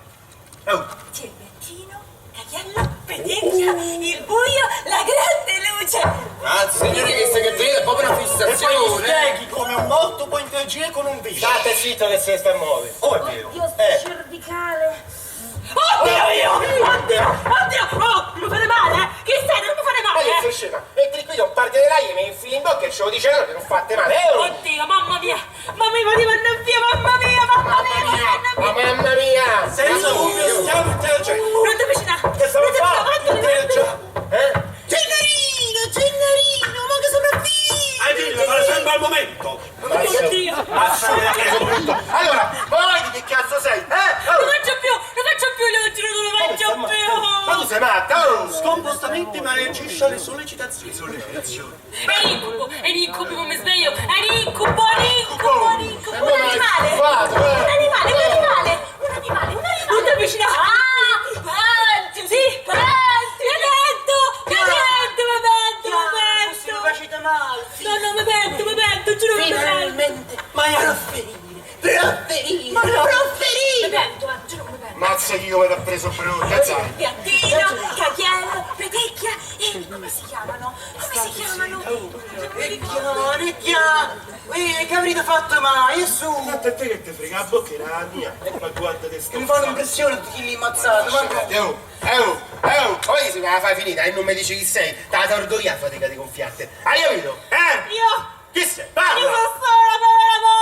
Cerbiattino, cacchiello, petecchia, il buio, la grande luce! Anzi, signori, che segreteria è proprio una E poi mi fissazione. spieghi come un morto può interagire con un vivo. State zitto che si sta a muovere! Oh, è vero! Oddio, sto cervicale! Oddio! Oh, mi fate male? Chi sei? Non mi fate Ma che male? sei scema? E qui da un parte dell'aria mi infili in bocca e ce lo dice loro che non fate male! Oddio, mamma mia! Mamma mia, mi vanno via, mamma mia! Ma mamma mia! Senza dubbio stiamo interagendo. Non ti avvicinare! Che stavo facendo? Interagiamo. Gennarino, ma che sopravvivi! Dillo, ma sembra al momento. Oddio! Allora, poi di che cazzo sei? Non faccio più, lo giuro, non lo faccio Ma più! tu sei matta? Scompostamente ma reagisce alle sollecitazioni. È un incubo, come sveglio! È un incubo! Un animale! Non ti avvicinare! Sì! Mi pento! No, mi pento, giuro che mi pento! Finalmente, ma era profferire! Mi pento, giuro che mi pento! Mazza chi come ti ha preso brutto, sai? Piattino, cacchiello, petecchia e Come si chiamano? Come si chiamano? Ricchia, che avrete fatto mai? E su! Ma te che te frega, la bocca era la mia. Ma guarda te Che mi fanno impressione tutti chi li ammazzato, ma... Poi se me la fai finita e non mi dici chi sei, te la torgo io a fatica di gonfiarte. Hai capito? Io Chi sei? io Parla! sono solo la povera morte!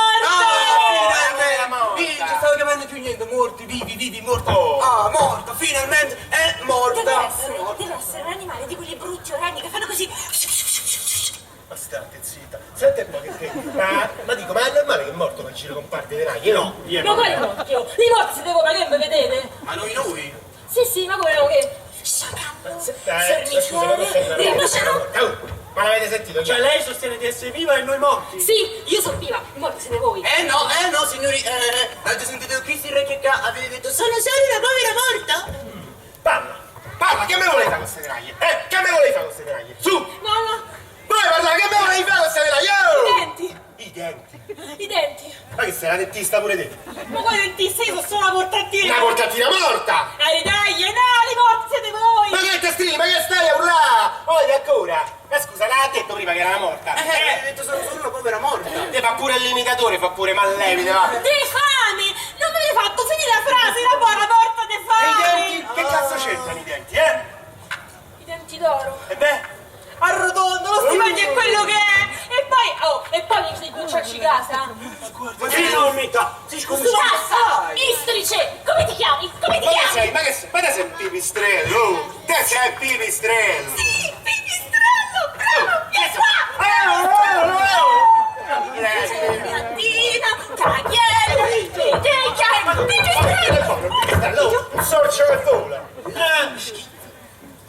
Ci stavo capendo più niente, morti, vivi, morti. Oh. Ah, morta, finalmente è morta. Deve essere un animale di quelli brutti orreni che fanno così. Ma state zitta. Senti un po' che te. Ma dico, ma è normale che è morto nel giro con parte dei ragni? No. Ma quali morti? I morti siete voi, ma che mi vedete? Ma noi? Sì, ma come no che? Sciacallo, formicolore, rinoceronte. Ma l'avete sentito? Cioè lei sostiene di essere viva e noi morti? Sì, io sono viva, i morti siete voi. No, signori, avete sentito Cristi Re che avete detto sono solo una povera morta? Parla, che me volevi fare con queste draghe? Che me volevi fare con queste draghe? Su! No, Vai parlare, che me volevi fare con queste draghe? i denti, I denti. i denti. Ma che sei la dentista pure te? Ma quale dentista? Io sono solo una portatina. Una portatina morta! Dai, i morti siete voi. Ma che te strilli, ma che stai a urlare? Voglio ancora! Ma scusa, l'ha detto prima che era morta? Avete detto sono solo una povera morta. Te fa pure il limitatore, fa pure mallevite, va! Dei fame! Non mi avete fatto finire la frase, la buona morta dei E i fame! denti? Che cazzo c'entrano i denti, I denti d'oro. E beh? Arrotondo, lo stipendio è quello che è! E poi mi dici di bucciarci casa? Ma che enormità! Si scusi, Cassa! Istrice! Come ti chiami? Come ti Ma che chiami? sei? Ma che sei? Ma te sei un pipistrello! Te sei un pipistrello! Sì, pipistrello! Bravo! Vieni qua! Piantina, cagliere, Pipistrello! Un sorcio che vola!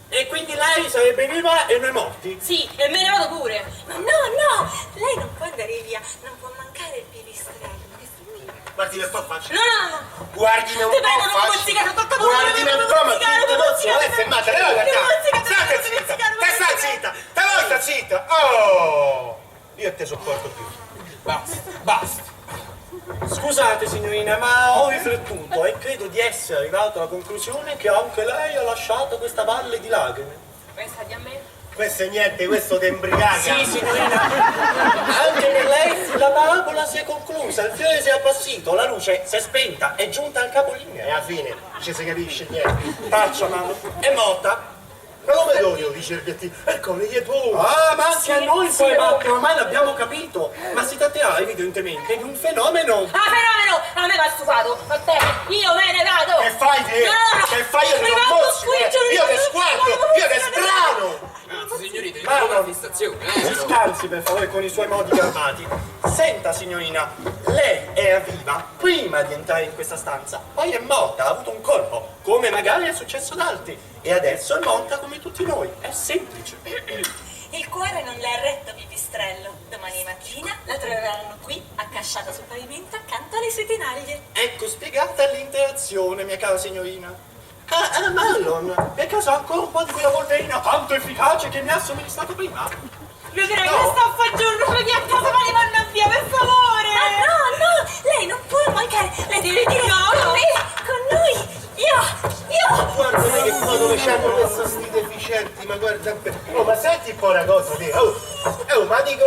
E quindi lei sarebbe viva e noi morti? Sì, e me ne vado pure. Ma no, lei non può andare via, non può mancare il pipistrello. Guardi un po' faccia! No. Guardimi un Ti prego, po' non faccia! mozzicare, tocca Guardimi un po', ma ti emozio! Lei fermata! Lei Non mozzicare, state non zitta! mozzicare, non Te sta mozzicare. zitta! Te vuoi sta zitta! Oh! Io te sopporto più! Basta. Scusate signorina, ma ho riflettuto e credo di essere arrivato alla conclusione che anche lei ha lasciato questa valle di lacrime. Pensa di a me? Questo è niente, questo te imbriaca! Sì, signorina. Anche per lei la parabola si è conclusa, il fiore si è appassito, la luce si è spenta, è giunta al E capolinea. alla fine non ci si capisce niente! Taccia, mano, è morta. Ma come devo dire certi? Ecco, le tu! Ah, ma anche a noi poi, ma ormai l'abbiamo capito. Ma si tratterà evidentemente di un fenomeno. Ah, fenomeno! A me mi ha stufato, va bene, io me ne vado! Che fai te? No! Che fai? Io ti Mi commozio, vado qui, io ti giuro, squarto, io ti sbrano! Signorina, Ma una fissazione, Si scansi per favore con i suoi modi garbati. Senta signorina, lei era viva prima di entrare in questa stanza, poi è morta, ha avuto un colpo, come magari è successo ad altri, e adesso è morta come tutti noi. È semplice. Il cuore non le ha retto, pipistrello. Domani mattina la troveranno qui, accasciata sul pavimento accanto alle sue tenaglie. Ecco spiegata l'interazione, mia cara signorina. Marlon, per caso ha ancora un po' di quella polverina tanto efficace che mi ha somministrato prima? Io direi che sta a fare giorno di a casa, ma li vanno via, per favore! Ma no, lei non può mancare, lei deve dire con noi. Io. Guarda che qua dove c'hanno questo sti deficienti, ma guarda... Oh, ma senti un po' una cosa, te. Ma dico...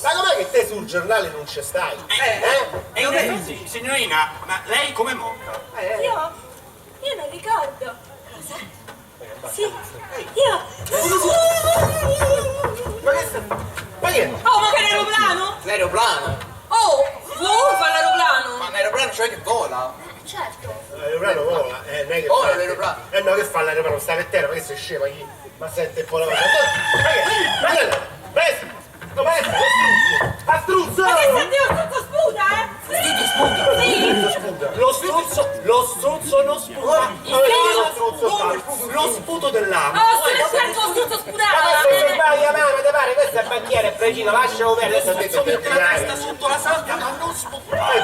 Ma com'è che te sul giornale non ci stai? E in effetti, signorina, ma lei com'è morta? Io non ricordo. Cosa? Sì, io. Ma che sta... Ma che... Oh, ma che l'aeroplano? L'aeroplano? Oh, vuoi fare l'aeroplano? Ma l'aeroplano cioè che vola? Certo. L'aeroplano vola, non è che Vola fa... l'aeroplano. No, che fa l'aeroplano? Sta per terra, ma che sei scema chi? Ma sente un po' la cosa. Astruzzo! Ma che sta Dio, tutto sputa, eh? Lo struzzo non sputa. Lo sputo dell'amo. Oh, se certo lo struzzo sputava! Sbaglia, mamma, te pare? Questo è banchiere, è preciso, lascialo perdere, adesso ho detto che Mette la testa sotto la sabbia, ma non sputa. Ma che?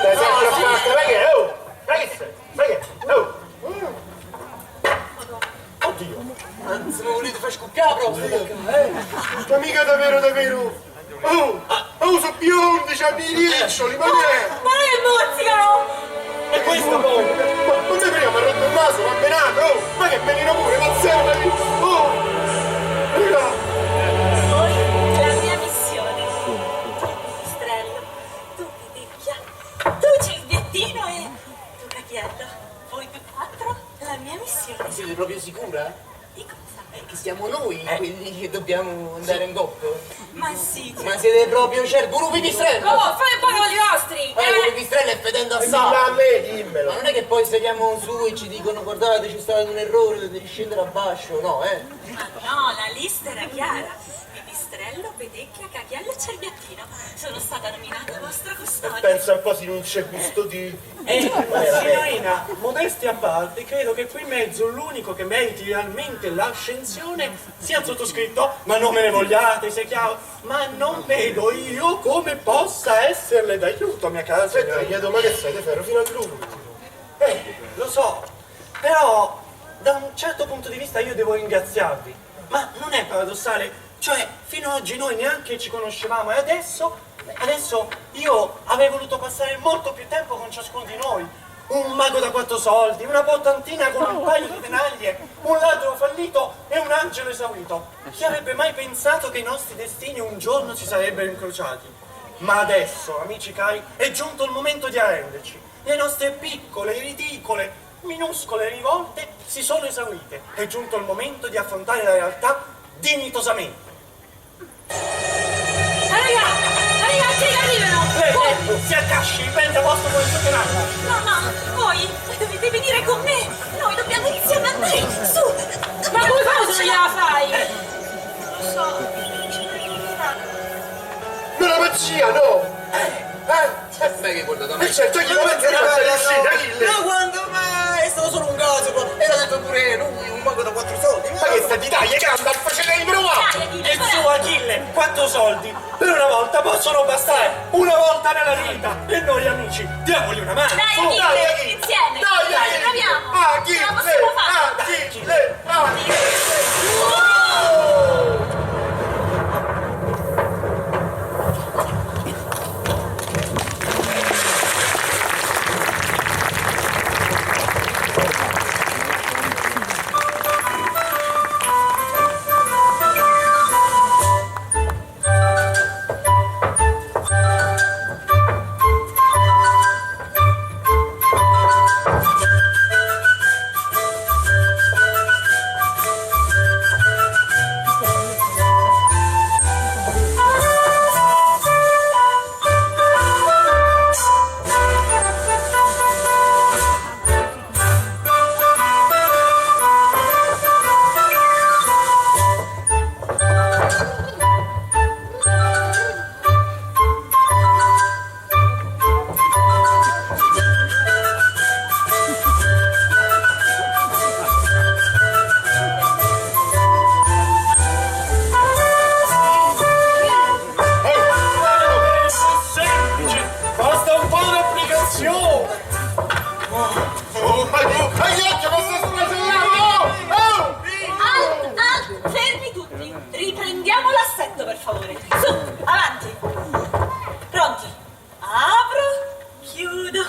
Ma che sei? Ma che? Oddio. Se mi volete far scoppiare proprio. Ma mica davvero! Sono biondi, c'hanno i riccioli, ma che è? Ma non è mozzicano! E questo poi? Ma te prima mi ha rotto il naso, ma benato, ma che venino pure, ma serve! Poi la mia missione. Tu pipistrello, tu pidicchia, tu Cilviettino e tu Cacchiello. Voi più 4, la mia missione. Siete proprio sicura? Di cosa? Che siamo noi quelli che dobbiamo andare in coppa? Ma sì, Ma siete proprio certi? Pure un pipistrello! Oh, fai un po' con gli vostri! Il pipistrello è fedendo Dimmi assai! a me, dimmelo. Ma non è che poi saliamo su e ci dicono guardate c'è stato un errore, devi scendere a bascio, no, eh? ma no, la lista era chiara. Pipistrello, Pedecchia, Cacchiello e Cerbiattino. Sono stata nominata vostra custodia. Pensa un po' se non c'è custodito. Signorina, modesti a parte, credo che qui in mezzo l'unico che meriti realmente l'ascensione sia il sottoscritto, ma non me ne vogliate, se è chiaro. Ma non vedo io come possa esserle d'aiuto, mia cara Aspetta, signora. chiedo, ma che sei? Te ferro fino all'ultimo. Lo so, però da un certo punto di vista io devo ringraziarvi. Ma non è paradossale? Cioè, fino ad oggi noi neanche ci conoscevamo e adesso io avrei voluto passare molto più tempo con ciascuno di noi. Un mago da 4 soldi, una portantina con un paio di tenaglie, un ladro fallito e un angelo esaurito. Chi avrebbe mai pensato che i nostri destini un giorno si sarebbero incrociati? Ma adesso, amici cari, è giunto il momento di arrenderci. Le nostre piccole, ridicole, minuscole rivolte si sono esaurite. È giunto il momento di affrontare la realtà dignitosamente. Ragazzi, arrivano! Si accasci, prenda posto con il suo canale. No, voi dovete venire con me. Noi dobbiamo insieme andare su. Ma come fai se non gliela fai? Lo so, non ci devo fare. Ma la magia, no! Beh che guarda da me. E certo, gli momenti di passare uscita, Achille! No, quando mai? È stato solo un caso, era detto pure lui, un mago da 4 soldi. Ma che sta di taglia, gamba, facendo il provato! E su Achille, 4 soldi per una volta possono bastare, una volta nella vita. E noi amici, diamogli una mano. Dai, Su, Achille, insieme. Dai, proviamo. Ce la possiamo fare. Achille!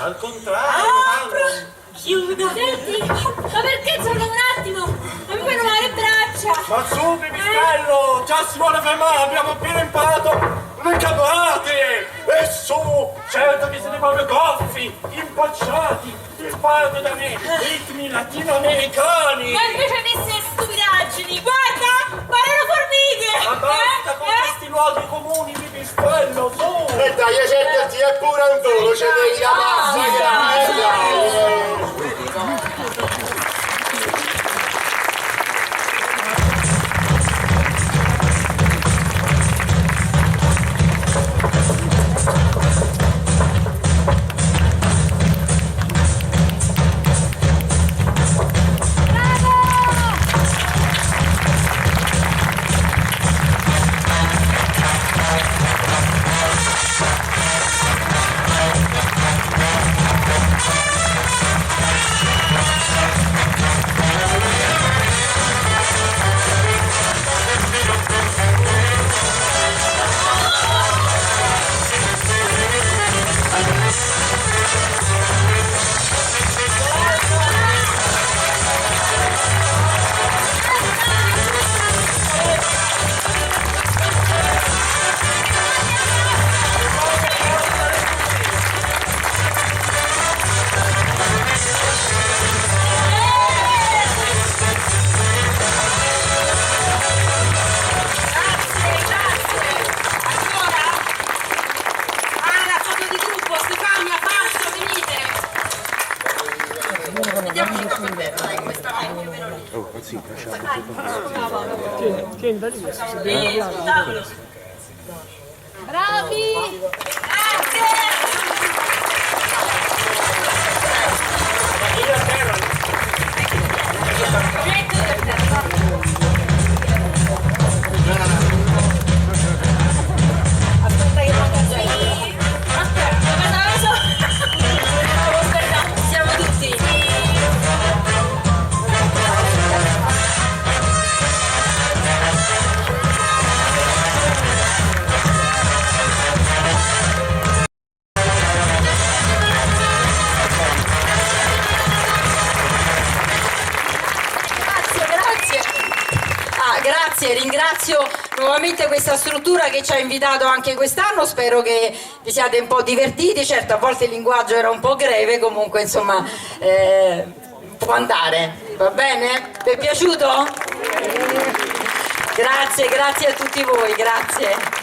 Al contrario, Apro, chiudo. Senti, ma perché solo un attimo? Ma mi fanno male le braccia! ma su pipistrello, già si vuole fermare, abbiamo appena imparato le cabrate! E su, certo che siete proprio goffi, impacciati, imparato da me, ritmi latinoamericani! Ma invece avesse stupidaggini, guarda! Guardano formiche! Ma basta con questi luoghi comuni, pipistrello, su! E dai, cercati, è pure un volo, c'è devi la massa, Tavolo. Bravi! Aspetta che manca già. Aspetta, siamo tutti. Grazie, ringrazio nuovamente questa struttura che ci ha invitato anche quest'anno, spero che vi siate un po' divertiti, certo a volte il linguaggio era un po' greve, comunque insomma può andare, va bene? Vi è piaciuto? Grazie, grazie a tutti voi, grazie.